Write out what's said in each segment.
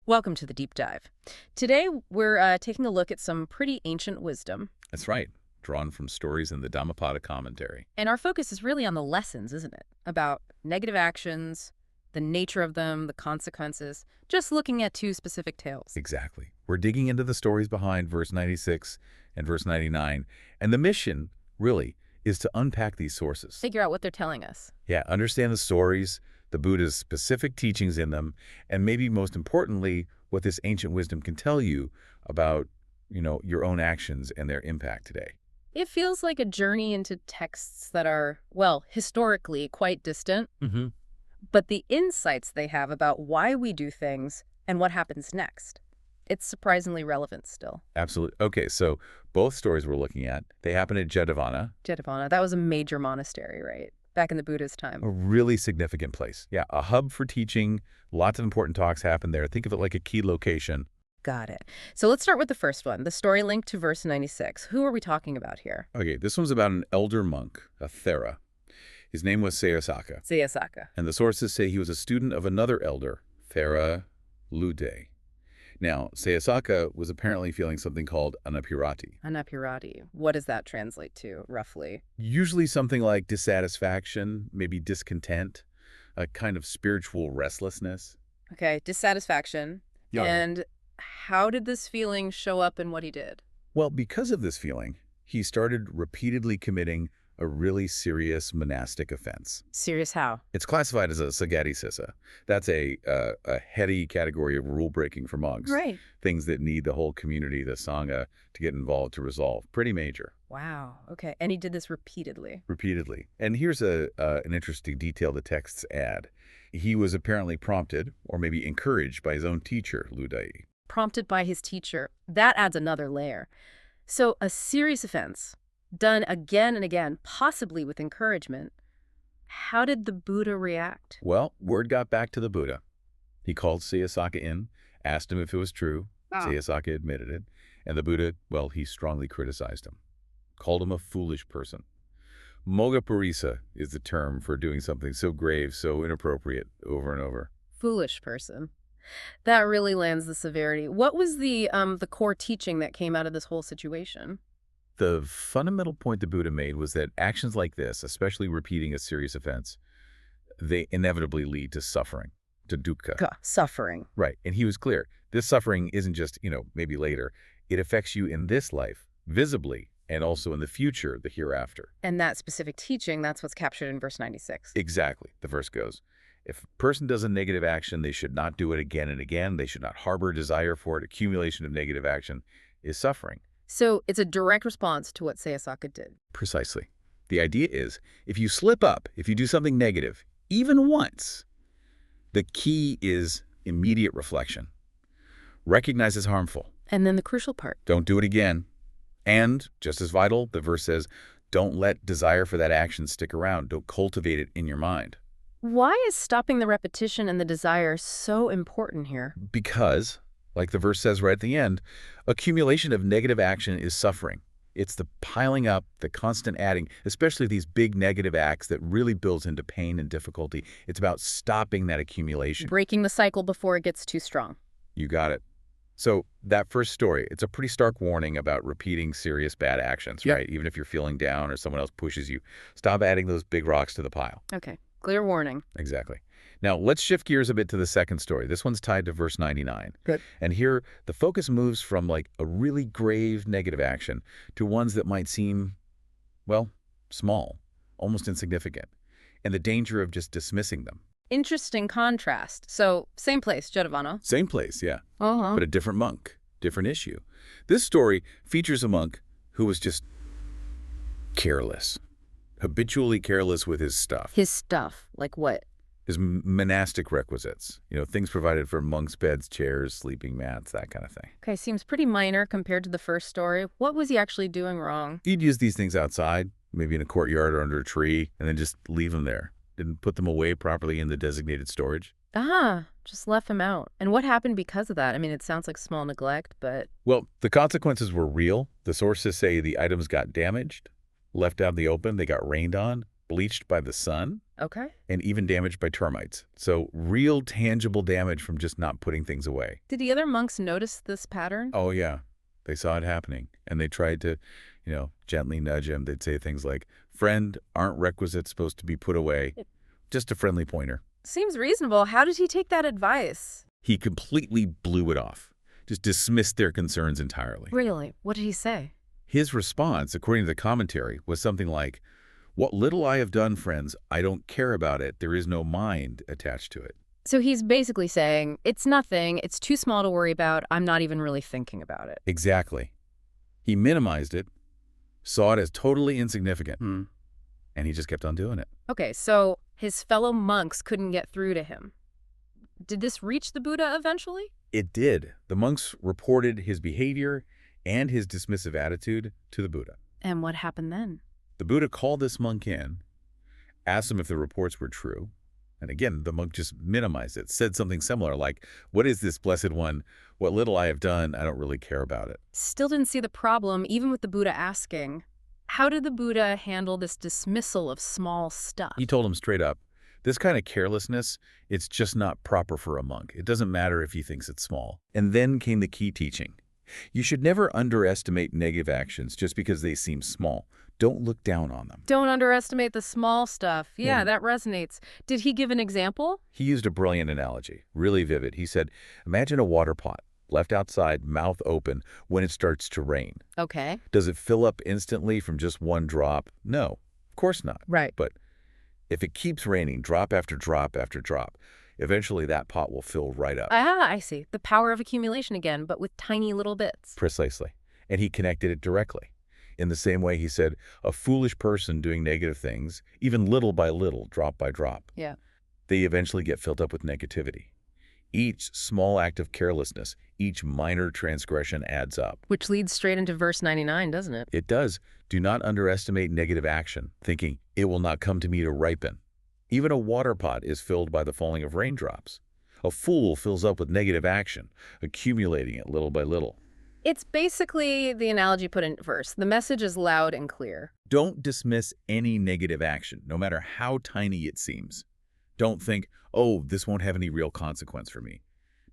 Welcome to the deep dive. Today, we're taking a look at some pretty ancient wisdom. That's right, drawn from stories in the Dhammapada commentary. And our focus is really on the lessons, isn't it? About negative actions, the nature of them, the consequences, just looking at two specific tales. Exactly. We're digging into the stories behind verse 96 and verse 99, and the mission, really, is to unpack these sources. Figure out what they're telling us. Yeah, understand the stories, the Buddha's specific teachings in them, and maybe most importantly, what this ancient wisdom can tell you about, your own actions and their impact today. It feels like a journey into texts that are, well, historically quite distant, but the insights they have about why we do things and what happens next, it's surprisingly relevant still. Absolutely. Okay, so both stories we're looking at, they happen at Jetavana. Jetavana, that was a major monastery, right? Back in the Buddhist time. A really significant place. Yeah, a hub for teaching. Lots of important talks happen there. Think of it like a key location. Got it. So let's start with the first one, the story linked to verse 96. Who are we talking about here? Okay, this one's about an elder monk, a Thera. His name was Seyyasaka. Seyyasaka. And the sources say he was a student of another elder, Thera Seyyasaka. Now, Seyyasaka was apparently feeling something called anappirati. Anappirati. What does that translate to, roughly? Usually something like dissatisfaction, maybe discontent, a kind of spiritual restlessness. Okay, dissatisfaction. Yeah. And how did this feeling show up in what he did? Well, because of this feeling, he started repeatedly committing a really serious monastic offense. Serious how? It's classified as a sagadisisa. That's a heady category of rule-breaking for monks. Right. Things that need the whole community, the sangha, to get involved to resolve. Pretty major. Wow. Okay. And he did this repeatedly. Repeatedly. And here's an interesting detail the texts add. He was apparently prompted, or maybe encouraged, by his own teacher, Ludai. Prompted by his teacher. That adds another layer. So a serious offense, done again and again, possibly with encouragement. How did the Buddha react? Well, word got back to the Buddha. He called Seyyasaka in, asked him if it was true. Seyyasaka admitted it. And the Buddha, well, he strongly criticized him. Called him a foolish person. Mogaparisa is the term for doing something so grave, so inappropriate over and over. Foolish person. That really lands the severity. What was the core teaching that came out of this whole situation? The fundamental point the Buddha made was that actions like this, especially repeating a serious offense, they inevitably lead to suffering, to dukkha. Suffering. Right. And he was clear. This suffering isn't just, maybe later. It affects you in this life, visibly, and also in the future, the hereafter. And that specific teaching, that's what's captured in verse 96. Exactly. The verse goes, if a person does a negative action, they should not do it again and again. They should not harbor desire for it. Accumulation of negative action is suffering. So it's a direct response to what Seyyasaka did. Precisely. The idea is, if you slip up, if you do something negative, even once, the key is immediate reflection. Recognize it's harmful. And then the crucial part. Don't do it again. And, just as vital, the verse says, don't let desire for that action stick around. Don't cultivate it in your mind. Why is stopping the repetition and the desire so important here? Because, like the verse says right at the end, accumulation of negative action is suffering. It's the piling up, the constant adding, especially these big negative acts that really builds into pain and difficulty. It's about stopping that accumulation. Breaking the cycle before it gets too strong. You got it. So that first story, it's a pretty stark warning about repeating serious bad actions, right? Even if you're feeling down or someone else pushes you, stop adding those big rocks to the pile. Okay, clear warning. Exactly. Now, let's shift gears a bit to the second story. This one's tied to verse 99. Good. And here, the focus moves from like a really grave negative action to ones that might seem, well, small, almost insignificant, and the danger of just dismissing them. Interesting contrast. So, same place, Jetavana. Same place, yeah. Uh-huh. But a different monk, different issue. This story features a monk who was just careless, habitually careless with his stuff. His stuff, like what? His monastic requisites, things provided for monks' beds, chairs, sleeping mats, that kind of thing. Okay, seems pretty minor compared to the first story. What was he actually doing wrong? He'd use these things outside, maybe in a courtyard or under a tree, and then just leave them there. Didn't put them away properly in the designated storage. Just left them out. And what happened because of that? I mean, it sounds like small neglect, but... Well, the consequences were real. The sources say the items got damaged, left out in the open, they got rained on, bleached by the sun. Okay. and even damaged by termites. So real tangible damage from just not putting things away. Did the other monks notice this pattern? Oh, yeah. They saw it happening, and they tried to, gently nudge him. They'd say things like, "Friend, aren't requisites supposed to be put away?" Just a friendly pointer. Seems reasonable. How did he take that advice? He completely blew it off, just dismissed their concerns entirely. Really? What did he say? His response, according to the commentary, was something like, "What little I have done, friends, I don't care about it. There is no mind attached to it." So he's basically saying, it's nothing, it's too small to worry about, I'm not even really thinking about it. Exactly. He minimized it, saw it as totally insignificant, and he just kept on doing it. Okay, so his fellow monks couldn't get through to him. Did this reach the Buddha eventually? It did. The monks reported his behavior and his dismissive attitude to the Buddha. And what happened then? The Buddha called this monk in, asked him if the reports were true. And again, the monk just minimized it, said something similar like, "What is this, blessed one? What little I have done, I don't really care about it." Still didn't see the problem, even with the Buddha asking. How did the Buddha handle this dismissal of small stuff? He told him straight up, this kind of carelessness, it's just not proper for a monk. It doesn't matter if he thinks it's small. And then came the key teaching. You should never underestimate negative actions just because they seem small. Don't look down on them. Don't underestimate the small stuff. Yeah, that resonates. Did he give an example? He used a brilliant analogy, really vivid. He said, imagine a water pot left outside, mouth open, when it starts to rain. Okay. Does it fill up instantly from just one drop? No, of course not. Right. But if it keeps raining, drop after drop after drop, eventually that pot will fill right up. Ah, I see. The power of accumulation again, but with tiny little bits. Precisely. And he connected it directly. In the same way, he said, a foolish person doing negative things, even little by little, drop by drop, Yeah. they eventually get filled up with negativity. Each small act of carelessness, each minor transgression adds up. Which leads straight into verse 99, doesn't it? It does. Do not underestimate negative action, thinking it will not come to me to ripen. Even a water pot is filled by the falling of raindrops. A fool fills up with negative action, accumulating it little by little. It's basically the analogy put in verse. The message is loud and clear. Don't dismiss any negative action, no matter how tiny it seems. Don't think, oh, this won't have any real consequence for me.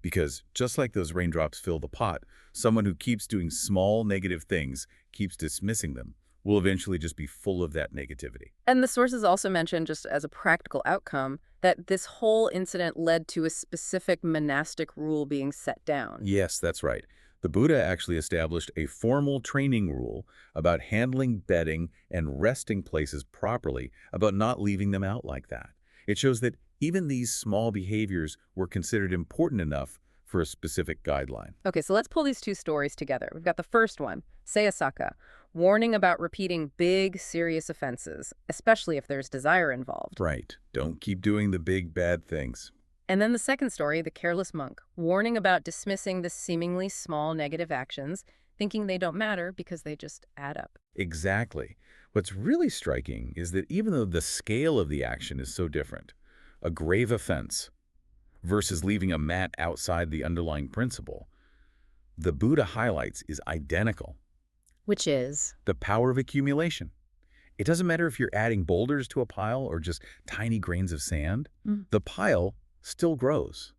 Because just like those raindrops fill the pot, someone who keeps doing small negative things, keeps dismissing them, will eventually just be full of that negativity. And the sources also mention, just as a practical outcome, that this whole incident led to a specific monastic rule being set down. Yes, that's right. The Buddha actually established a formal training rule about handling bedding and resting places properly, about not leaving them out like that. It shows that even these small behaviors were considered important enough for a specific guideline. Okay, so let's pull these two stories together. We've got the first one, Seyyasaka, warning about repeating big, serious offenses, especially if there's desire involved. Right. Don't keep doing the big, bad things. And then the second story, the careless monk, warning about dismissing the seemingly small negative actions, thinking they don't matter because they just add up. Exactly. What's really striking is that even though the scale of the action is so different, a grave offense versus leaving a mat outside the underlying principle, the Buddha highlights is identical. Which is? The power of accumulation. It doesn't matter if you're adding boulders to a pile or just tiny grains of sand. The pile still grows.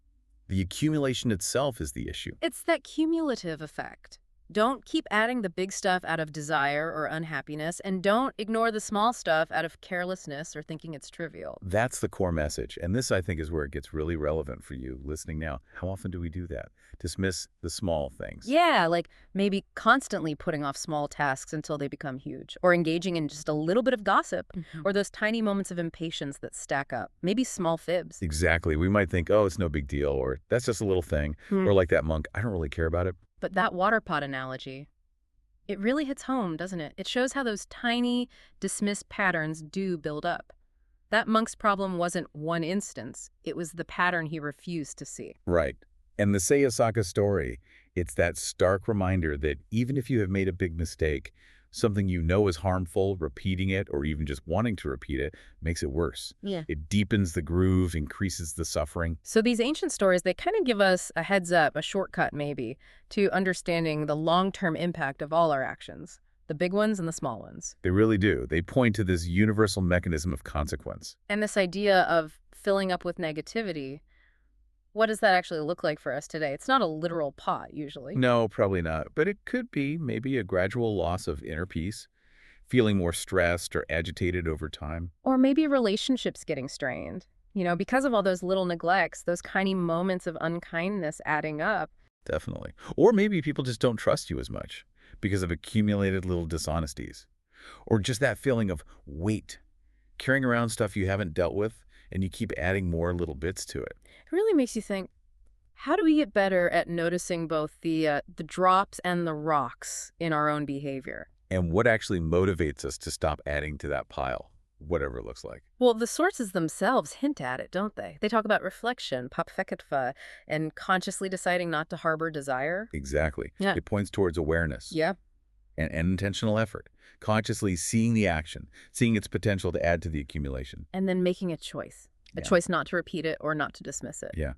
The accumulation itself is the issue. It's that cumulative effect. Don't keep adding the big stuff out of desire or unhappiness, and don't ignore the small stuff out of carelessness or thinking it's trivial. That's the core message. And this, I think, is where it gets really relevant for you listening now. How often do we do that? Dismiss the small things. Yeah, like maybe constantly putting off small tasks until they become huge, or engaging in just a little bit of gossip, or those tiny moments of impatience that stack up. Maybe small fibs. Exactly. We might think, oh, it's no big deal, or that's just a little thing, or like that monk, I don't really care about it. But that water pot analogy, it really hits home, doesn't it? It shows how those tiny, dismissed patterns do build up. That monk's problem wasn't one instance. It was the pattern he refused to see. Right. And the Seyyasaka story, it's that stark reminder that even if you have made a big mistake, something you know is harmful, repeating it or even just wanting to repeat it makes it worse. Yeah. It deepens the groove, increases the suffering. So these ancient stories, they kind of give us a heads up, a shortcut maybe, to understanding the long-term impact of all our actions. the big ones and the small ones. They really do. They point to this universal mechanism of consequence. And this idea of filling up with negativity, what does that actually look like for us today? It's not a literal pot, usually. No, probably not. But it could be maybe a gradual loss of inner peace, feeling more stressed or agitated over time. Or maybe relationships getting strained. Because of all those little neglects, those tiny moments of unkindness adding up. Definitely. Or maybe people just don't trust you as much because of accumulated little dishonesties. Or just that feeling of weight, carrying around stuff you haven't dealt with, and you keep adding more little bits to it. It really makes you think, how do we get better at noticing both the drops and the rocks in our own behavior? And what actually motivates us to stop adding to that pile, whatever it looks like? Well, the sources themselves hint at it, don't they? They talk about reflection, pappvekkhva, and consciously deciding not to harbor desire. Exactly. Yeah. It points towards awareness. Yeah. And intentional effort, consciously seeing the action, seeing its potential to add to the accumulation. And then making a choice. A choice not to repeat it or not to dismiss it. Yeah.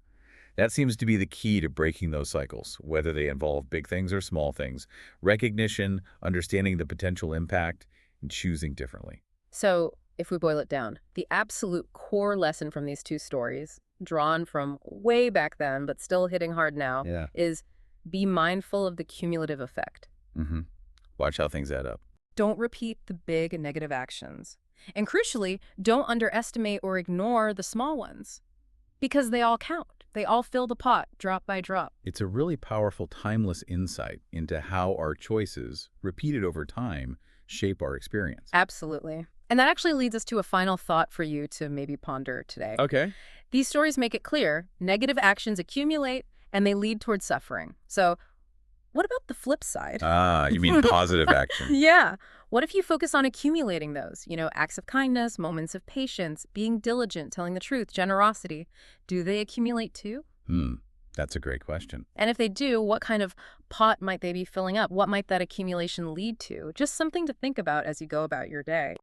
That seems to be the key to breaking those cycles, whether they involve big things or small things. Recognition, understanding the potential impact, and choosing differently. So, if we boil it down, the absolute core lesson from these two stories, drawn from way back then but still hitting hard now, is be mindful of the cumulative effect. Watch how things add up. Don't repeat the big and negative actions. And crucially, don't underestimate or ignore the small ones. Because they all count. They all fill the pot, drop by drop. It's a really powerful, timeless insight into how our choices, repeated over time, shape our experience. Absolutely. And that actually leads us to a final thought for you to maybe ponder today. Okay. These stories make it clear negative actions accumulate and they lead towards suffering. So what about the flip side? You mean positive action? Yeah. What if you focus on accumulating those? Acts of kindness, moments of patience, being diligent, telling the truth, generosity. Do they accumulate too? That's a great question. And if they do, what kind of pot might they be filling up? What might that accumulation lead to? Just something to think about as you go about your day.